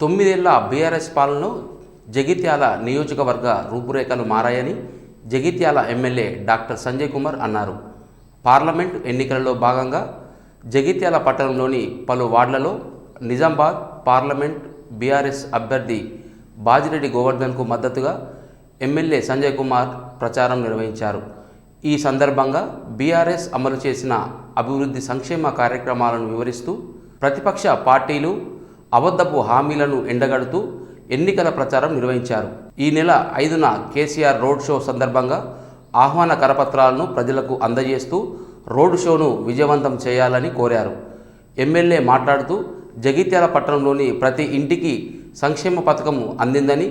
9 ఏళ్ల బీఆర్ఎస్ పాలనలో జగిత్యాల నియోజకవర్గ రూపురేఖలు మారాయని జగిత్యాల ఎమ్మెల్యే డాక్టర్ సంజయ్ కుమార్ అన్నారు. పార్లమెంట్ ఎన్నికలలో భాగంగా జగిత్యాల పట్టణంలోని పలు వార్డులలో నిజామాబాద్ పార్లమెంట్ బీఆర్ఎస్ అభ్యర్థి బాజిరెడ్డి గోవర్ధన్కు మద్దతుగా ఎమ్మెల్యే సంజయ్ కుమార్ ప్రచారం నిర్వహించారు. ఈ సందర్భంగా బీఆర్ఎస్ అమలు చేసిన అభివృద్ధి సంక్షేమ కార్యక్రమాలను వివరిస్తూ ప్రతిపక్ష పార్టీలు అబద్ధపు హామీలను ఎండగడుతూ ఎన్నికల ప్రచారం నిర్వహించారు. ఈ నెల 5న కేసీఆర్ రోడ్ షో సందర్భంగా ఆహ్వాన కరపత్రాలను ప్రజలకు అందజేస్తూ రోడ్ షోను విజయవంతం చేయాలని కోరారు. ఎమ్మెల్యే మాట్లాడుతూ జగిత్యాల పట్టణంలోని ప్రతి ఇంటికి సంక్షేమ పథకం అందిందని,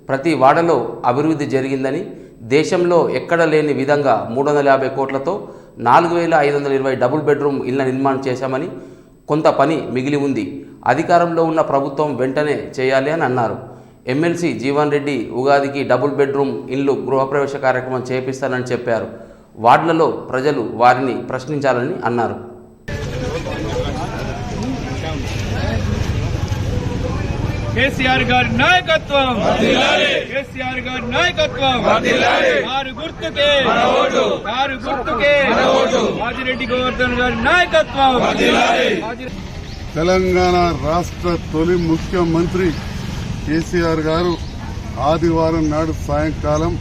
ప్రతి వాడలో అభివృద్ధి జరిగిందని, దేశంలో ఎక్కడ లేని విధంగా 350 కోట్లతో 4520 డబుల్ బెడ్రూమ్ ఇళ్ల నిర్మాణం చేశామని, కొంత పని మిగిలి ఉంది, అధికారంలో ఉన్న ప్రభుత్వం వెంటనే చేయాలి అని అన్నారు. ఎమ్మెల్సీ జీవన్ రెడ్డి ఉగాదికి డబుల్ బెడ్రూమ్ ఇళ్లు గృహప్రవేశ కార్యక్రమం చేపిస్తానని చెప్పారు. వార్డులలో ప్రజలు వారిని ప్రశ్నించాలని అన్నారు. కేసీఆర్ గారి నాయకత్వం, కేసీఆర్ గారి నాయకత్వం, కారు గుర్తుకే బాజిరెడ్డి గోవర్ధన్ గారి నాయకత్వం. తెలంగాణ రాష్ట్ర తొలి ముఖ్యమంత్రి కేసీఆర్ గారు ఆదివారం నాడు సాయంకాలం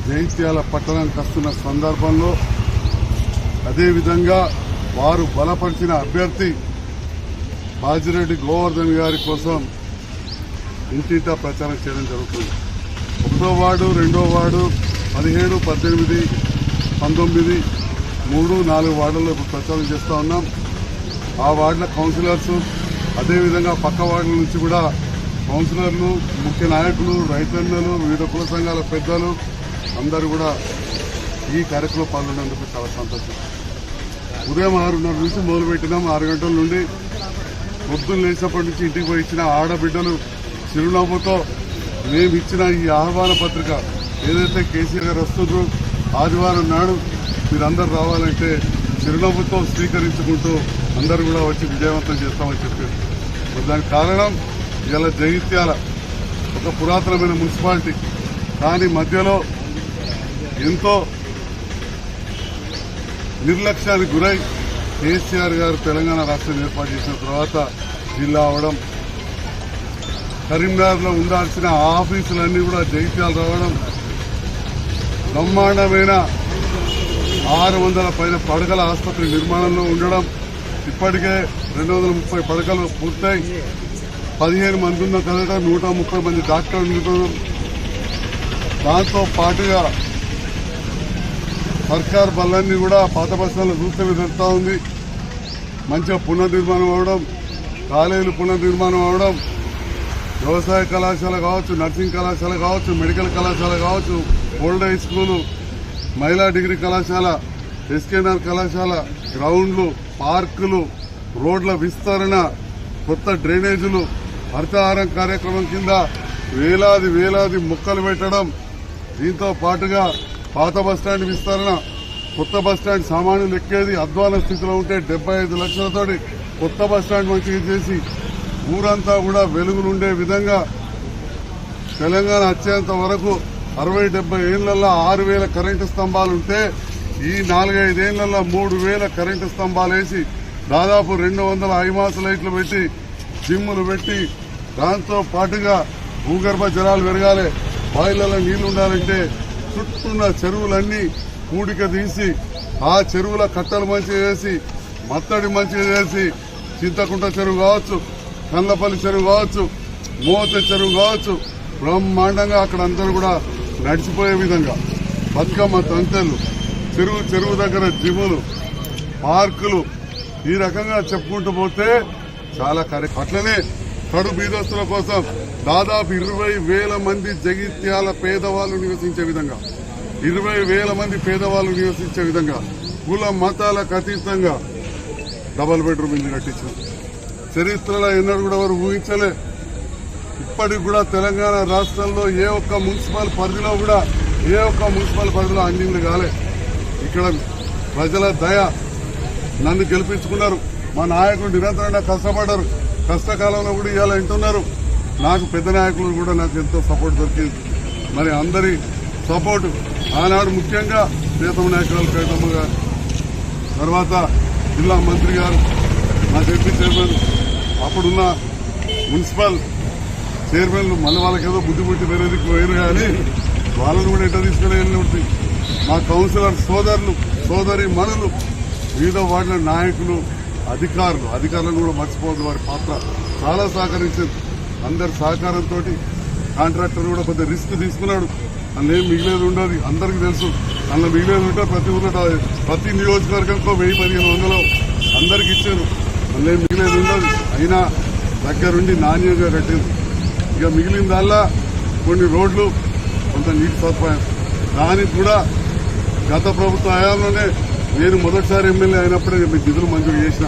జగిత్యాల పట్టణానికి వస్తున్న సందర్భంలో, అదేవిధంగా వారు బలపరిచిన అభ్యర్థి బాజిరెడ్డి గోవర్ధన్ గారి కోసం ఇంటింటా ప్రచారం చేయడం జరుగుతుంది. 1వ వార్డు, 2వ వార్డు, 17, 18, 19, 3, 4 వార్డుల్లో ఇప్పుడు ప్రచారం చేస్తూ ఉన్నాం. ఆ వార్డుల కౌన్సిలర్స్, అదేవిధంగా పక్క వార్డుల నుంచి కూడా కౌన్సిలర్లు, ముఖ్య నాయకులు, రైతన్నలు, వివిధ కుల సంఘాల పెద్దలు అందరూ కూడా ఈ కార్యక్రమంలో పాల్గొనేందుకు చాలా సంతోషం. ఉదయం 6:30 నుంచి మొదలుపెట్టినాం. 6 గంటల నుండి పొద్దున్న లేచినప్పటి నుంచి ఇంటికి పోయి ఇచ్చిన ఆడబిడ్డలు చిరునవ్వుతో మేము ఇచ్చిన ఈ ఆహ్వాన పత్రిక ఏదైతే కేసీఆర్ గారు వస్తుందో ఆదివారం నాడు మీరందరూ రావాలంటే చిరునవ్వుతో స్వీకరించుకుంటూ అందరూ కూడా వచ్చి విజయవంతం చేస్తామని చెప్పారు. దానికి కారణం ఇలా జగిత్యాల ఒక పురాతనమైన మున్సిపాలిటీ, కానీ మధ్యలో ఎంతో నిర్లక్ష్యానికి గురై కేసీఆర్ గారు తెలంగాణ రాష్ట్రం ఏర్పాటు చేసిన తర్వాత జిల్లా అవడం, కరీంనగర్లో ఉండాల్సిన ఆఫీసులన్నీ కూడా జగిత్యాల రావడం, బ్రహ్మాండమైన 600 పైన పడకల ఆసుపత్రి నిర్మాణంలో ఉండడం, ఇప్పటికే 230 పడకలు పూర్తయి 15 మంది ఉన్న కదట 130 మంది డాక్టర్లు ఉండడం, దాంతో పాటుగా సర్కార్ బళ్ళన్నీ కూడా పాత బస్సుల్లో చూస్తే జరుగుతూ ఉంది. మంచిగా పునర్నిర్మాణం అవడం, కాలేజీలు పునర్నిర్మాణం అవడం, వ్యవసాయ కళాశాల కావచ్చు, నర్సింగ్ కళాశాల కావచ్చు, మెడికల్ కళాశాల కావచ్చు, ఓల్డ్ హై స్కూలు, మహిళా డిగ్రీ కళాశాల, ఎస్కేఆర్ కళాశాల, గ్రౌండ్లు, పార్కులు, రోడ్ల విస్తరణ, కొత్త డ్రైనేజీలు, హరితహారం కార్యక్రమం కింద వేలాది మొక్కలు పెట్టడం, దీంతో పాటుగా పాత బస్టాండ్ విస్తరణ, కొత్త బస్టాండ్ సామాన్యులు ఎక్కేది అధ్వాన స్థితిలో ఉంటే 75 లక్షలతోటి కొత్త బస్టాండ్ మంచిగా చేసి ఊరంతా కూడా వెలుగులుండే విధంగా తెలంగాణ వచ్చేంత వరకు 60-70 ఏళ్లలో 6,000 కరెంటు స్తంభాలుంటే ఈ 4-5 ఏళ్లలో 3,000 కరెంటు స్తంభాలు వేసి దాదాపు 200 ఐమాస్ లైట్లు పెట్టి జిమ్ములు పెట్టి, దాంతో పాటుగా భూగర్భ జలాలు పెరగాలి, బాయిలలో నీళ్లు ఉండాలంటే చుట్టూన్న చెరువులన్నీ కూడిక తీసి ఆ చెరువుల కట్టలు మంచిగా చేసి, మత్తడి మంచిగా చేసి, చింతకుంట చెరువు కావచ్చు, కందపల్లి చెరువు కావచ్చు, మోత చెరువు కావచ్చు, బ్రహ్మాండంగా అక్కడ అందరూ కూడా నడిచిపోయే విధంగా బతుకమ్మ తంతెలు, చెరువు దగ్గర జిమ్ములు, పార్కులు, ఈ రకంగా చెప్పుకుంటూ పోతే చాలా అట్లనే కడు బీదస్తుల కోసం దాదాపు 20,000 మంది జగిత్యాల పేదవాళ్ళు నివసించే విధంగా, 20,000 మంది పేదవాళ్ళు నివసించే విధంగా కుల మతాలకు అతీతంగా డబల్ బెడ్రూమ్ ఇల్లు కట్టించాం. చరిత్రలో ఎన్నడూ కూడా వారు ఊహించలే. ఇప్పటికి కూడా తెలంగాణ రాష్ట్రంలో ఏ ఒక్క మున్సిపల్ పరిధిలో అన్నిళ్ళు కాలే. ఇక్కడ ప్రజల దయ, నన్ను గెలిపించుకున్నారు, మా నాయకులు నిరంతరంగా కష్టపడ్డారు. కష్టకాలంలో కూడా ఇవాళ వింటున్నారు. నాకు పెద్ద నాయకులు కూడా నాకు ఎంతో సపోర్ట్ దొరికింది. మరి అందరి సపోర్టు ఆనాడు ముఖ్యంగా ప్రియతమ నాయకురాలు కవితమ్మ గారు, తర్వాత జిల్లా మంత్రి గారు, మా జడ్పీ చైర్మన్, అప్పుడున్న మున్సిపల్ చైర్మన్లు, మళ్ళీ వాళ్ళకేదో బుద్ధి పుట్టి వేరేది పోయారు కానీ వాళ్ళను కూడా ఎట్లా తీసుకుని ఉంటుంది. మా కౌన్సిలర్ సోదరులు, సోదరి మనులు, వివిధ వార్డుల నాయకులు, అధికారులను కూడా మర్చిపోవద్దు. వారి పాత్ర చాలా సహకరించారు. అందరి సహకారంతో కాంట్రాక్టర్ కూడా కొద్దిగా రిస్క్ తీసుకున్నాడు. అందులో ఏం మిగిలేదు ఉండదు, అందరికీ తెలుసు. అందులో మిగిలేదు ఉంటే ప్రతి ఊళ్ళో ప్రతి నియోజకవర్గంకో 1000-1500 అందరికి ఇచ్చారు. అందులో ఏం మిగిలేదు ఉండదు. అయినా దగ్గరుండి నాణ్యంగా కట్టింది. ఇక మిగిలిందల్లా కొన్ని రోడ్లు, కొంత నీటి సదుపాయం. దానికి కూడా గత ప్రభుత్వ హయాంలోనే నేను మొదటిసారి ఎమ్మెల్యే అయినప్పుడే మీకు నిధులు మంజూరు చేసిన.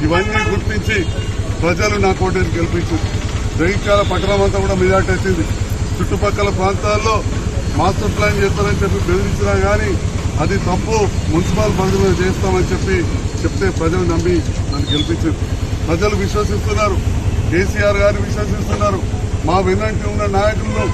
ఇవన్నీ గుర్తించి ప్రజలు నా కోటేరు గెలిపించారు. జగిత్యాల పట్టణం అంతా కూడా మెజార్టీ వచ్చింది. చుట్టుపక్కల ప్రాంతాల్లో మాస్టర్ ప్లాన్ చేస్తారని చెప్పి బెదిరించినా కానీ అది తప్పు, మున్సిపల్ పరిధిలో చేస్తామని చెప్తే ప్రజలు నమ్మి నన్ను గెలిపించారు. ప్రజలు విశ్వసిస్తున్నారు, కేసీఆర్ గారు విశ్వసిస్తున్నారు. మా వెన్నంటి ఉన్న నాయకులను